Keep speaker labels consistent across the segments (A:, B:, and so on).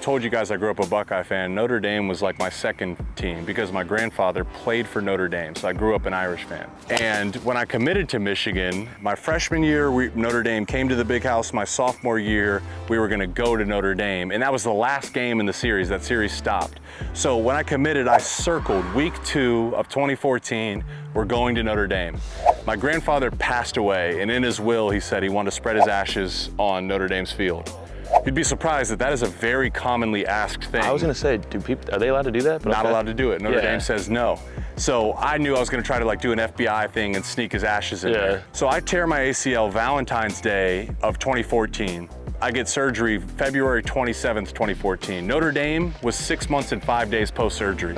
A: told you guys I grew up a Buckeye fan. Notre Dame was like my second team because my grandfather played for Notre Dame, so I grew up an Irish fan. And when I committed to Michigan, my freshman year, Notre Dame came to the Big House. My sophomore year, we were gonna go to Notre Dame, and that was the last game in the series. That series stopped. So when I committed, I circled week 2 of 2014, we're going to Notre Dame. My grandfather passed away, and in his will, he said he wanted to spread his ashes on Notre Dame's field. You'd be surprised that that is a very commonly asked thing.
B: I was gonna say, are they allowed to do that? But
A: Not allowed to do it. Notre Dame says no. So I knew I was gonna try to like do an FBI thing and sneak his ashes in there. So I tear my ACL Valentine's Day of 2014. I get surgery February 27th, 2014. Notre Dame was 6 months and 5 days post-surgery.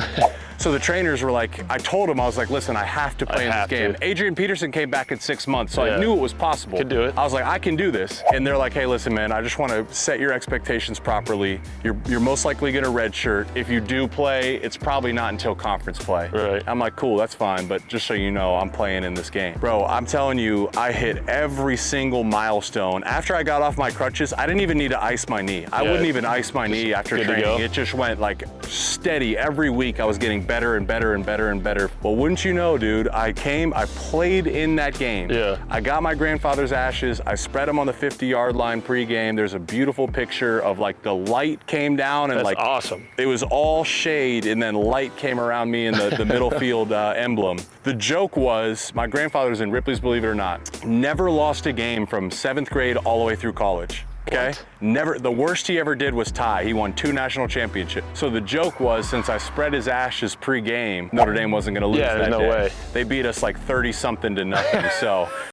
A: So the trainers were like, I told him, I was like, listen, I have to play in this game. Adrian Peterson came back in 6 months, so I knew it was possible.
B: Could do it.
A: I was like, I can do this. And they're like, hey, listen, man, I just want to set your expectations properly. You're most likely going to redshirt. If you do play, it's probably not until conference play.
B: Right.
A: I'm like, cool, that's fine, but just so you know, I'm playing in this game. Bro, I'm telling you, I hit every single milestone. After I got off my crutches, I didn't even need to ice my knee. I wouldn't even ice my knee after training. It just went like steady. Every week I was getting better and better and better and better. Well, wouldn't you know, dude, I played in that game. I got my grandfather's ashes. I spread them on the 50-yard line pregame. There's a beautiful picture of like the light came down and like
B: awesome.
A: It was all shade and then light came around me in the middle field emblem. The joke was my grandfather was in Ripley's, believe it or not, never lost a game from 7th grade all the way through college. Okay? Never. The worst he ever did was tie. He won 2 national championships. So the joke was, since I spread his ashes pre-game, Notre Dame wasn't going to lose that day.
B: No way.
A: They beat us like 30-something to nothing. So